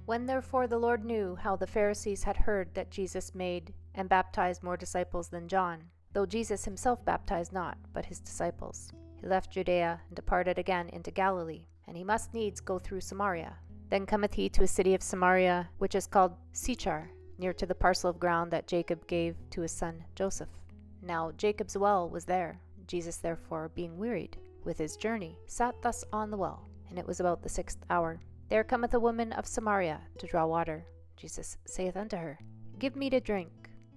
When therefore the Lord knew how the Pharisees had heard that Jesus made and baptized more disciples than John, though Jesus himself baptized not, but his disciples, he left Judea and departed again into Galilee, and he must needs go through Samaria. Then cometh he to a city of Samaria, which is called Sychar, near to the parcel of ground that Jacob gave to his son Joseph. Now Jacob's well was there. Jesus therefore, being wearied with his journey, sat thus on the well, and it was about the 6th hour. There cometh a woman of Samaria to draw water. Jesus saith unto her, Give me to drink.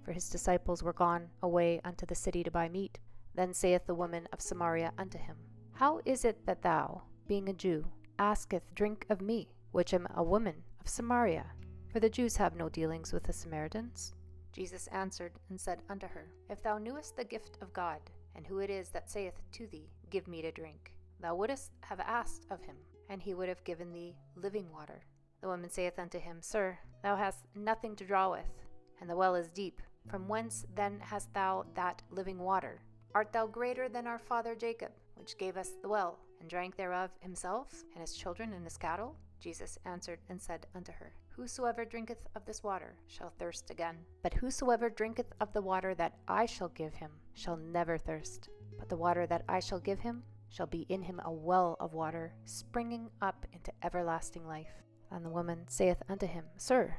For his disciples were gone away unto the city to buy meat. Then saith the woman of Samaria unto him, How is it that thou, being a Jew, asketh drink of me, which am a woman of Samaria? For the Jews have no dealings with the Samaritans. Jesus answered and said unto her, If thou knewest the gift of God, and who it is that saith to thee, Give me to drink, thou wouldest have asked of him, and he would have given thee living water. The woman saith unto him, Sir, thou hast nothing to draw with, and the well is deep. From whence then hast thou that living water? Art thou greater than our father Jacob, which gave us the well, and drank thereof himself, and his children, and his cattle? Jesus answered and said unto her, Whosoever drinketh of this water shall thirst again. But whosoever drinketh of the water that I shall give him shall never thirst. But the water that I shall give him shall be in him a well of water, springing up into everlasting life. And the woman saith unto him, Sir,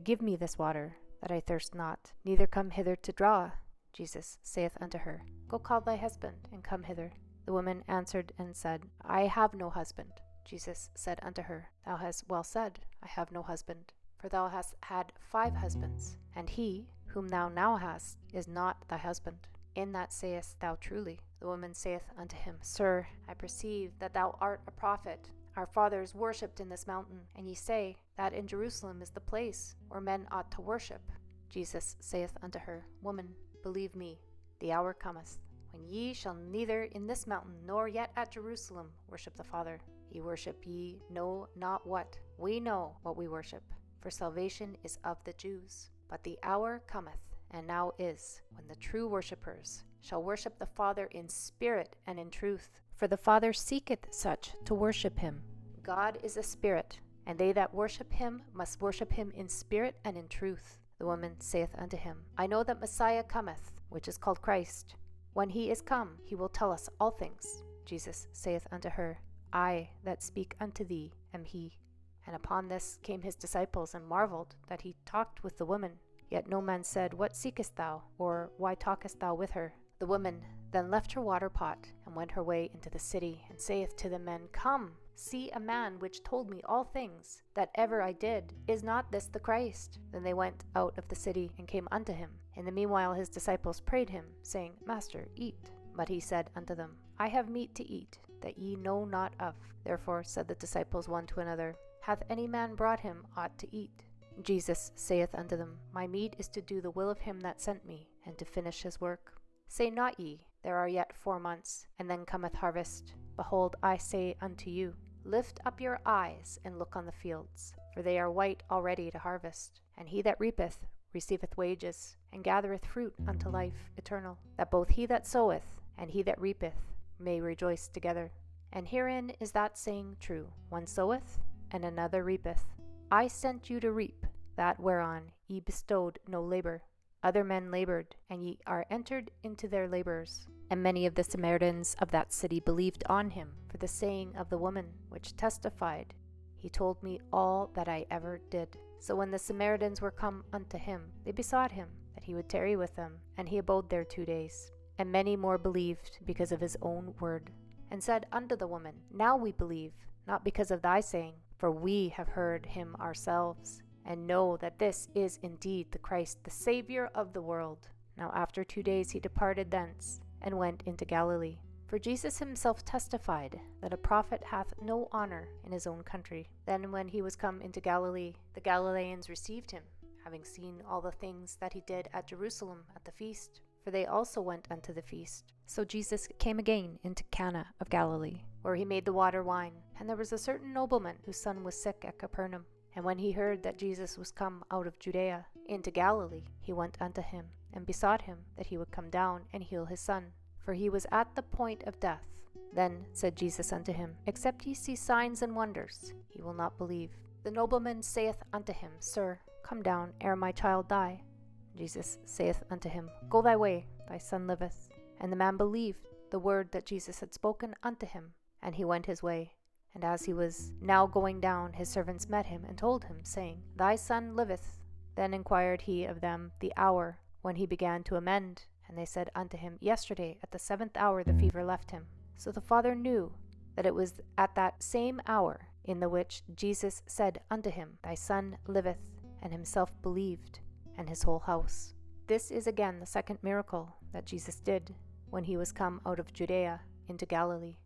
give me this water, that I thirst not, neither come hither to draw. Jesus saith unto her, Go call thy husband, and come hither. The woman answered and said, I have no husband. Jesus said unto her, Thou hast well said, I have no husband. For thou hast had 5 husbands, and he, whom thou now hast, is not thy husband. In that sayest thou truly. The woman saith unto him, Sir, I perceive that thou art a prophet. Our fathers worshipped in this mountain, and ye say that in Jerusalem is the place where men ought to worship. Jesus saith unto her, Woman, believe me, the hour cometh, when ye shall neither in this mountain nor yet at Jerusalem worship the Father. Ye worship ye know not what. We know what we worship, for salvation is of the Jews. But the hour cometh, and now is, when the true worshippers shall worship the Father in spirit and in truth. For the Father seeketh such to worship him. God is a spirit, and they that worship him must worship him in spirit and in truth. The woman saith unto him, I know that Messiah cometh, which is called Christ. When he is come, he will tell us all things. Jesus saith unto her, I that speak unto thee am he. And upon this came his disciples, and marveled that he talked with the woman. Yet no man said, What seekest thou? Or why talkest thou with her? The woman then left her water pot, and went her way into the city, and saith to the men, Come, see a man which told me all things that ever I did. Is not this the Christ? Then they went out of the city, and came unto him. In the meanwhile his disciples prayed him, saying, Master, eat. But he said unto them, I have meat to eat, that ye know not of. Therefore said the disciples one to another, Hath any man brought him aught to eat? Jesus saith unto them, My meat is to do the will of him that sent me, and to finish his work. Say not ye, There are yet 4 months, and then cometh harvest. Behold, I say unto you, Lift up your eyes, and look on the fields, for they are white already to harvest. And he that reapeth receiveth wages, and gathereth fruit unto life eternal, that both he that soweth and he that reapeth may rejoice together. And herein is that saying true, One soweth, and another reapeth. I sent you to reap that whereon ye bestowed no labor. Other men labored, and ye are entered into their labors. And many of the Samaritans of that city believed on him for the saying of the woman, which testified, He told me all that I ever did. So when the Samaritans were come unto him, they besought him that he would tarry with them, and he abode there 2 days. And many more believed because of his own word, and said unto the woman, Now we believe, not because of thy saying, for we have heard him ourselves, and know that this is indeed the Christ, the Savior of the world. Now after 2 days he departed thence, and went into Galilee. For Jesus himself testified that a prophet hath no honor in his own country. Then when he was come into Galilee, the Galileans received him, having seen all the things that he did at Jerusalem at the feast. For they also went unto the feast. So Jesus came again into Cana of Galilee, where he made the water wine. And there was a certain nobleman whose son was sick at Capernaum. And when he heard that Jesus was come out of Judea into Galilee, he went unto him, and besought him that he would come down and heal his son, for he was at the point of death. Then said Jesus unto him, Except ye see signs and wonders, ye will not believe. The nobleman saith unto him, Sir, come down, ere my child die. Jesus saith unto him, Go thy way, thy son liveth. And the man believed the word that Jesus had spoken unto him, and he went his way. And as he was now going down, his servants met him, and told him, saying, Thy son liveth. Then inquired he of them the hour when he began to amend. And they said unto him, Yesterday at the 7th hour the fever left him. So the father knew that it was at that same hour in the which Jesus said unto him, Thy son liveth, and himself believed, and his whole house. This is again the second miracle that Jesus did when he was come out of Judea into Galilee.